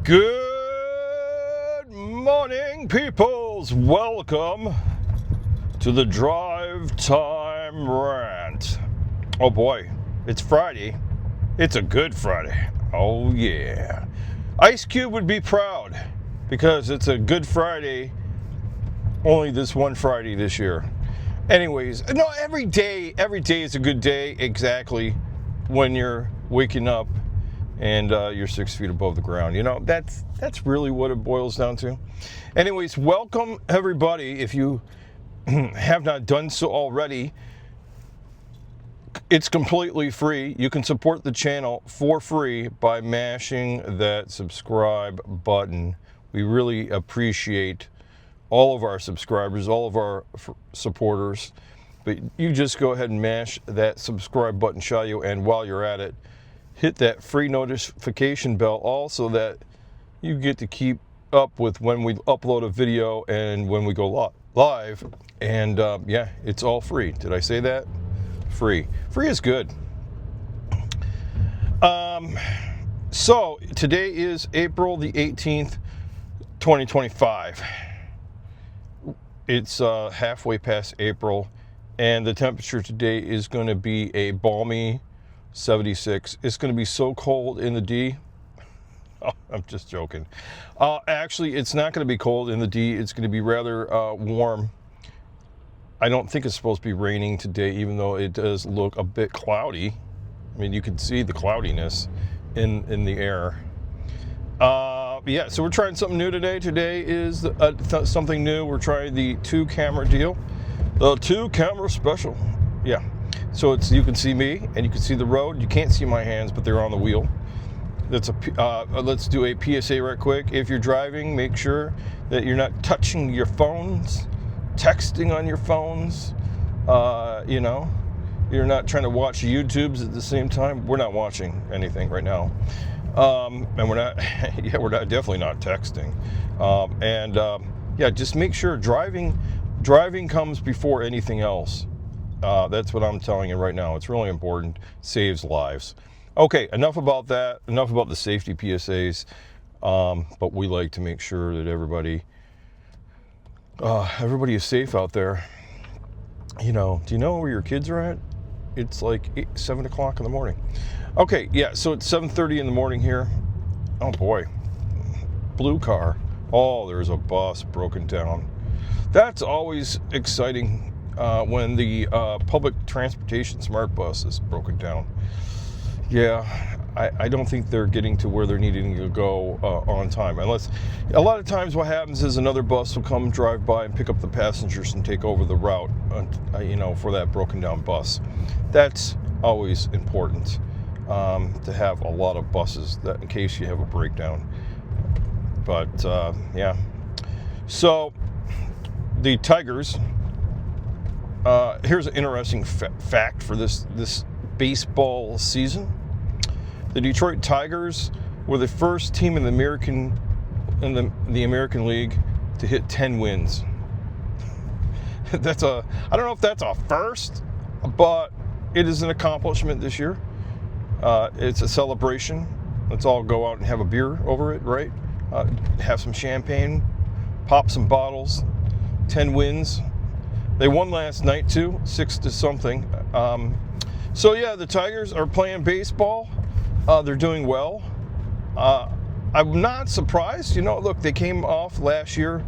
Good morning, peoples. Welcome to the Drive Time Rant. Oh boy, it's Friday. It's a good Friday. Oh yeah. Ice Cube would be proud because it's a good Friday. Only this one Friday this year. Anyways, no, every day is a good day exactly when you're waking up and you're 6 feet above the ground. You know, that's really what it boils down to. Anyways, welcome everybody. If you have not done so already, it's completely free. You can support the channel for free by mashing that subscribe button. We really appreciate all of our subscribers, all of our supporters. But you just go ahead and mash that subscribe button, shall you? And while you're at it, hit that free notification bell also that you get to keep up with when we upload a video and when we go live. And yeah, it's all free. Did I say that? Free. Free is good. So today is April the 18th, 2025. It's halfway past April, and the temperature today is going to be a balmy 76. It's going to be so cold in the D. Oh, I'm just joking. Actually, it's not going to be cold in the D. It's going to be rather warm. I don't think it's supposed to be raining today, even though it does look a bit cloudy. I mean, you can see the cloudiness in the air. Yeah, so we're trying something new today. Today is something new. We're trying the 2-camera deal. The 2-camera special. Yeah. So you can see me and you can see the road. You can't see my hands, but they're on the wheel. Let's do a PSA right quick. If you're driving, make sure that you're not touching your phones, texting on your phones. You know, you're not trying to watch YouTubes at the same time. We're not watching anything right now. And we're not, yeah, we're definitely not texting. Yeah, just make sure driving comes before anything else. That's what I'm telling you right now. It's really important. Saves lives. Okay, enough about that. Enough about the safety PSAs. But we like to make sure that everybody is safe out there. You know, do you know where your kids are at? It's like 7 o'clock in the morning. Okay, yeah, so it's 7:30 in the morning here. Oh boy, blue car. Oh, there's a bus broken down. That's always exciting when the public transportation smart bus is broken down. Yeah, I don't think they're getting to where they're needing to go on time. Unless, a lot of times what happens is another bus will come drive by and pick up the passengers and take over the route, you know, for that broken down bus. That's always important to have a lot of buses that in case you have a breakdown. But yeah, so the Tigers. Here's an interesting fact for this baseball season. The Detroit Tigers were the first team in the American League to hit 10 wins. I don't know if that's a first, but it is an accomplishment this year. It's a celebration. Let's all go out and have a beer over it, right? Have some champagne, pop some bottles. 10 wins. They won last night too, 6-something. So yeah, the Tigers are playing baseball. They're doing well. I'm not surprised. You know, look, they came off last year.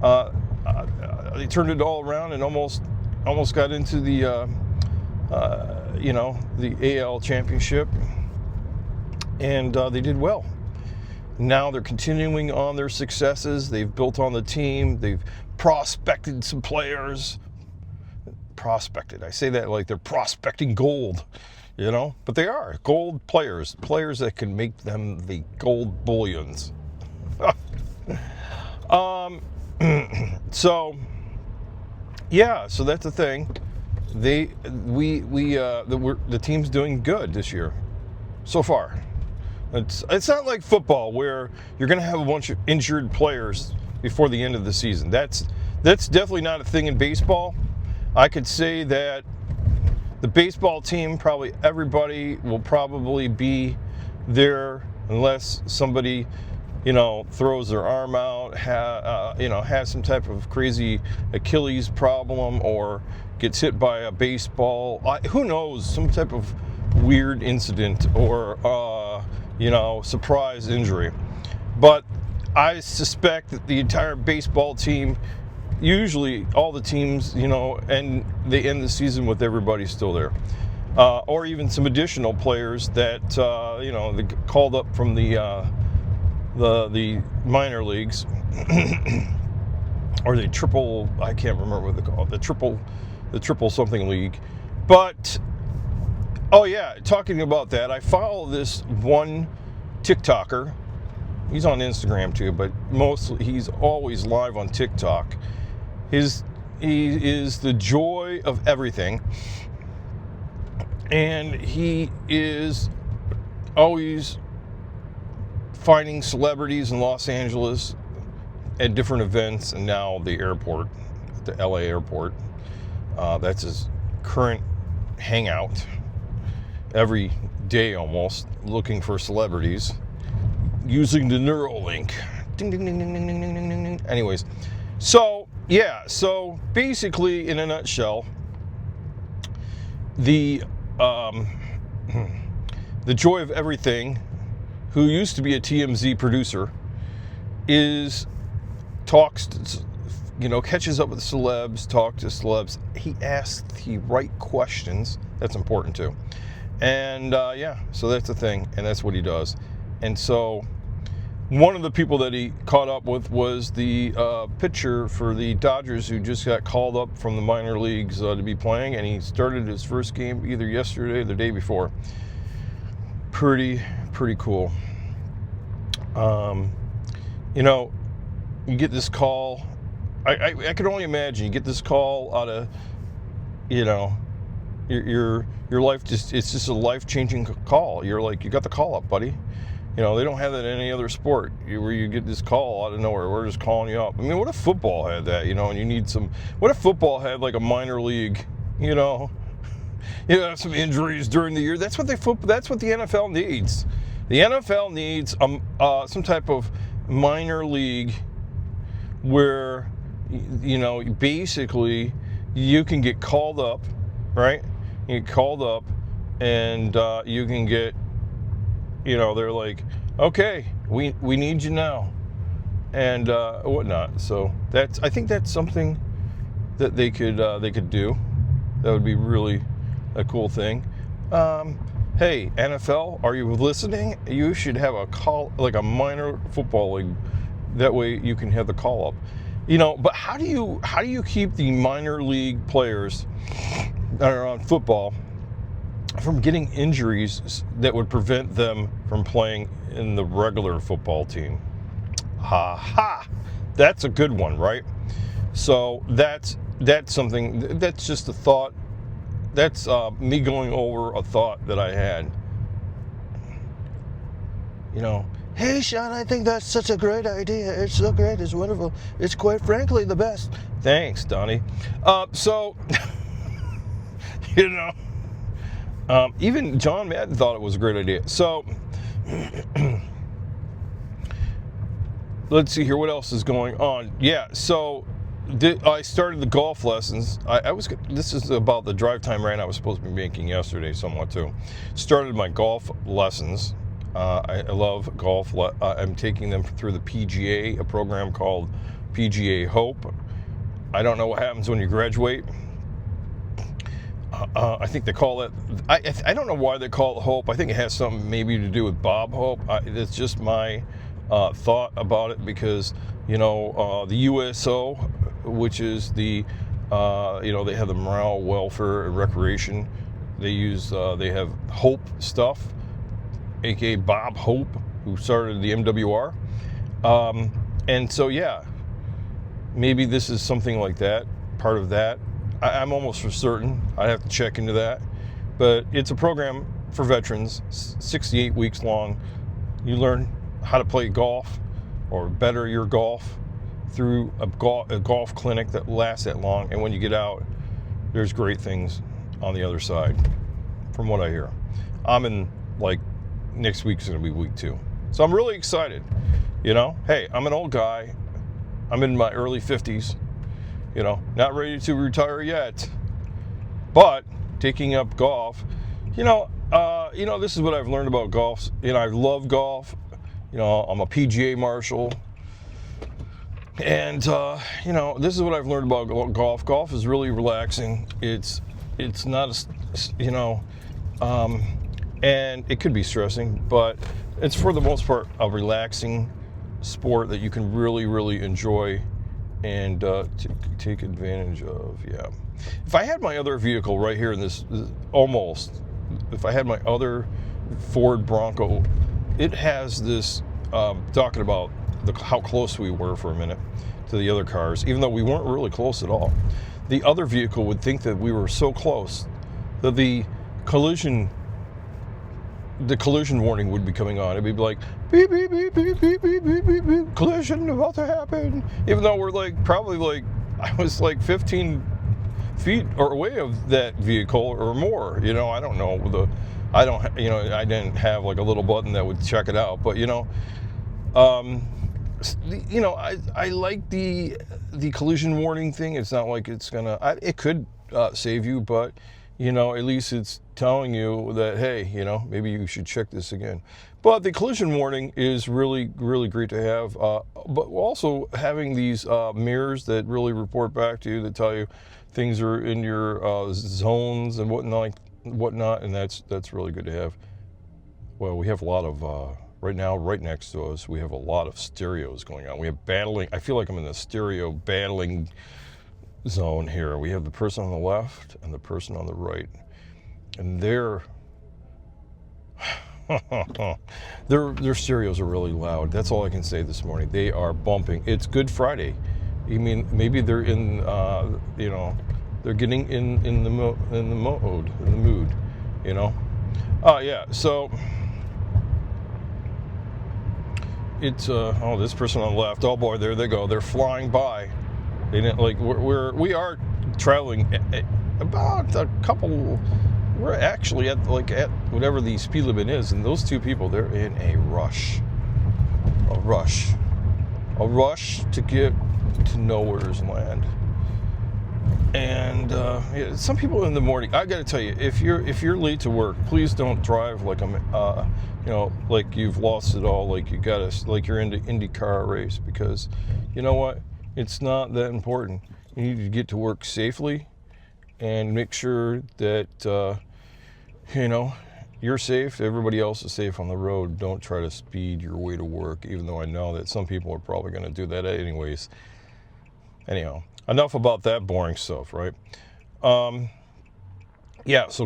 They turned it all around and almost got into the you know, the AL championship, and they did well. Now they're continuing on their successes. They've built on the team. They've prospected some players. Prospected. I say that like they're prospecting gold, you know, but they are gold players that can make them the gold bullions. So yeah, so that's the thing. The team's doing good this year so far. It's not like football where you're going to have a bunch of injured players before the end of the season. That's definitely not a thing in baseball. I could say that the baseball team, probably everybody will probably be there unless somebody throws their arm out, has some type of crazy Achilles problem, or gets hit by a baseball. Who knows? Some type of weird incident, or surprise injury. But I suspect that the entire baseball team, usually all the teams, and they end the season with everybody still there. Or even some additional players that, they called up from the minor leagues, or the triple, I can't remember what they call it, the triple something league. But, oh yeah, talking about that, I follow this one TikToker. He's on Instagram too, but mostly he's always live on TikTok. He is the joy of everything, and he is always finding celebrities in Los Angeles at different events, and now the airport, the LA airport. That's his current hangout every day almost, looking for celebrities using the Neuralink. Ding, ding, ding, ding, ding, ding, ding, ding, ding. Anyways, so basically in a nutshell, the joy of everything, who used to be a TMZ producer, catches up with celebs, talks to celebs. He asks the right questions. That's important too. And so that's the thing, and that's what he does. And so one of the people that he caught up with was the pitcher for the Dodgers, who just got called up from the minor leagues to be playing, and he started his first game either yesterday or the day before. Pretty cool. You get this call. I can only imagine you get this call out of, your life. It's just a life-changing call. You're like, you got the call up, buddy. They don't have that in any other sport, where you get this call out of nowhere. We're just calling you up. I mean, what if football had that, and you need some... What if football had like a minor league, some injuries during the year? That's what the NFL needs. The NFL needs some type of minor league where, basically you can get called up, right? You get called up, and you can get... they're like, okay, we need you now, and whatnot. So I think that's something that they could do. That would be really a cool thing. Hey, NFL, are you listening? You should have a call, like a minor football league. That way you can have the call up. But how do you keep the minor league players that are on football from getting injuries that would prevent them from playing in the regular football team? That's a good one, right? So that's something. That's just a thought. That's me going over a thought that I had. Hey Sean, I think that's such a great idea. It's so great. It's wonderful. It's quite frankly the best. Thanks, Donnie. Even John Madden thought it was a great idea. So, let's see here. What else is going on? Yeah, so I started the golf lessons. This is about the drive time rant I was supposed to be making yesterday somewhat too. Started my golf lessons. I love golf. I'm taking them through the PGA, a program called PGA Hope. I don't know what happens when you graduate. I think they call it, I don't know why they call it Hope. I think it has something maybe to do with Bob Hope. It's just my thought about it, because, the USO, which is the, they have the morale, welfare, and recreation. They have Hope stuff, aka Bob Hope, who started the MWR. And so, maybe this is something like that, part of that. I'm almost for certain. I'd have to check into that. But it's a program for veterans, 68 weeks long. You learn how to play golf or better your golf through a golf clinic that lasts that long. And when you get out, there's great things on the other side, from what I hear. Next week's going to be week 2. So I'm really excited. You know, hey, I'm an old guy. I'm in my early 50s. You know, not ready to retire yet, but taking up golf. This is what I've learned about golf. You know, I love golf. You know, I'm a PGA marshal. And, this is what I've learned about golf. Golf is really relaxing. It's not, and it could be stressing, but it's for the most part a relaxing sport that you can really, really enjoy and take advantage of. Yeah. If I had my other vehicle right here in this, if I had my other Ford Bronco, it has this, talking about how close we were for a minute to the other cars, even though we weren't really close at all. The other vehicle would think that we were so close that the collision warning would be coming on. It'd be like, beep, beep, beep, beep, beep, beep, beep, beep, beep, collision about to happen. Even though we're I was 15 feet or away of that vehicle or more. You know, I don't know. I didn't have a little button that would check it out. But, I like the collision warning thing. It's not like it's it could save you, but, at least it's telling you that, hey, maybe you should check this again. But the collision warning is really, really great to have. But also having these mirrors that really report back to you, that tell you things are in your zones and whatnot, and that's really good to have. Well, we have a lot of right now, right next to us, we have a lot of stereos going on. We have battling. I feel like I'm in the stereo battling zone here. We have the person on the left and the person on the right, and their stereos are really loud. That's all I can say this morning. They are bumping. It's Good Friday. I mean, maybe they're in, they're getting in the mood, yeah. So it's this person on the left. Oh boy, there they go. They're flying by. They didn't we are traveling about a couple. We're actually at whatever the speed limit is, and those two people, they're in a rush to get to nowhere's land. And some people in the morning, I got to tell you, if you're late to work, please don't drive like like you've lost it all, like you're into IndyCar race, because you know what, it's not that important. You need to get to work safely and make sure that you're safe, everybody else is safe on the road. Don't try to speed your way to work, even though I know that some people are probably going to do that anyways. Anyhow, enough about that boring stuff, right? So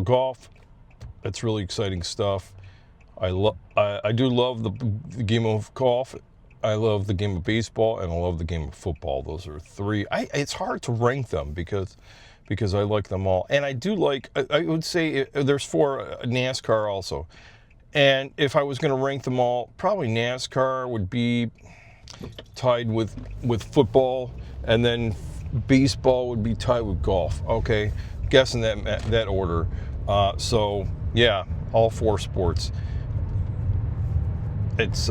golf, that's really exciting stuff. I do love the game of golf. I love the game of baseball, and I love the game of football. Those are three. It's hard to rank them because I like them all. And I do I would say there's four, NASCAR also. And if I was going to rank them all, probably NASCAR would be tied with football, and then baseball would be tied with golf. Okay, guessing that order. So yeah, all four sports. It's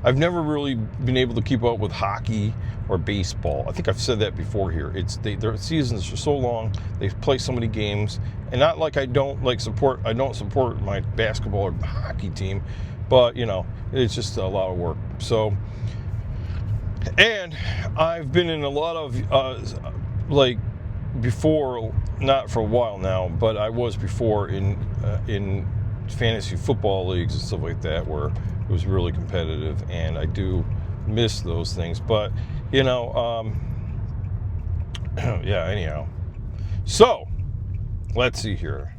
I've never really been able to keep up with hockey or baseball. I think I've said that before here. Their seasons are so long. They play so many games, and not like I don't support my basketball or hockey team, but it's just a lot of work. So, and I've been in a lot of before, not for a while now, but I was before in fantasy football leagues and stuff like that, where it was really competitive, and I do miss those things. But yeah, anyhow, so let's see here.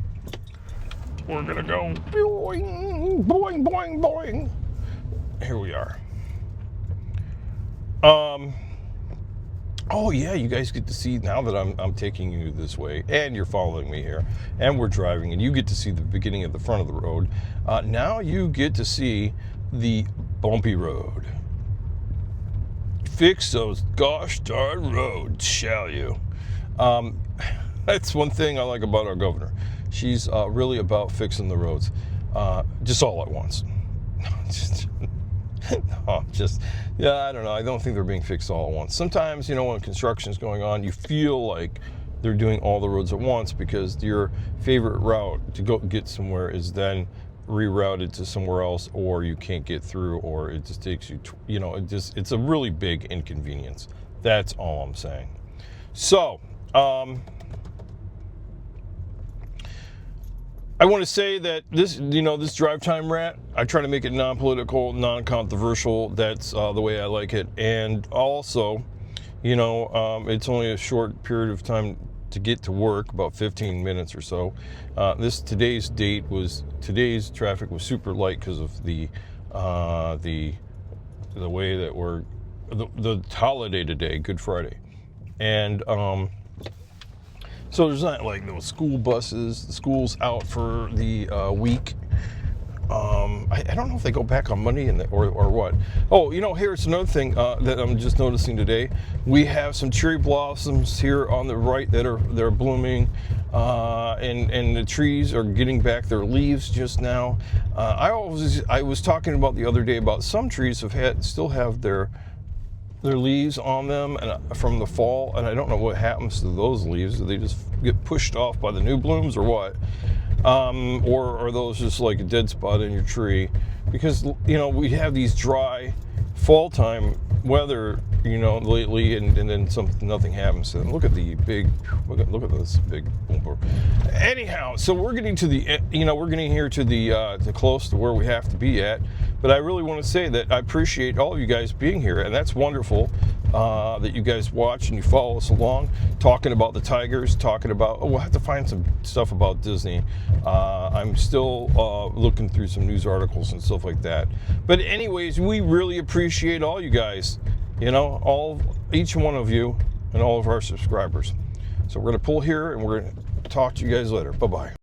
We're gonna go boing, boing, boing, boing. Here we are. Oh yeah, you guys get to see, now that I'm taking you this way, and you're following me here, and we're driving, and you get to see the beginning of the front of the road. Now you get to see the bumpy road. Fix those gosh darn roads, shall you? That's one thing I like about our governor. She's really about fixing the roads, just all at once. No, yeah, I don't know. I don't think they're being fixed all at once. Sometimes, you know, when construction is going on, you feel like they're doing all the roads at once because your favorite route to go get somewhere is then rerouted to somewhere else, or you can't get through, or it just takes you, you know, it's a really big inconvenience. That's all I'm saying. So, I want to say that this, you know, this drive time rant, I try to make it non-political, non-controversial. That's the way I like it. And also, you know, it's only a short period of time to get to work, about 15 minutes or so. Today's traffic was super light because of the way that we're the holiday today, Good Friday, and so there's not like those school buses. The school's out for the week. I don't know if they go back on Monday or what. Oh, you know, here's another thing that I'm just noticing today. We have some cherry blossoms here on the right they're blooming, and the trees are getting back their leaves just now. I was talking about the other day about some trees still have their leaves on them and from the fall, and I don't know what happens to those leaves. Do they just get pushed off by the new blooms or what? Or are those just like a dead spot in your tree? Because, you know, we have these dry fall time weather, you know, lately, and then nothing happens to them. Look at look at this big bumper. Anyhow, so we're getting to the close to where we have to be at. But I really want to say that I appreciate all of you guys being here, and that's wonderful that you guys watch and you follow us along, talking about the Tigers, talking about, we'll have to find some stuff about Disney. I'm still looking through some news articles and stuff like that. But anyways, we really appreciate all you guys, you know, each one of you and all of our subscribers. So we're going to pull here and we're going to talk to you guys later. Bye-bye.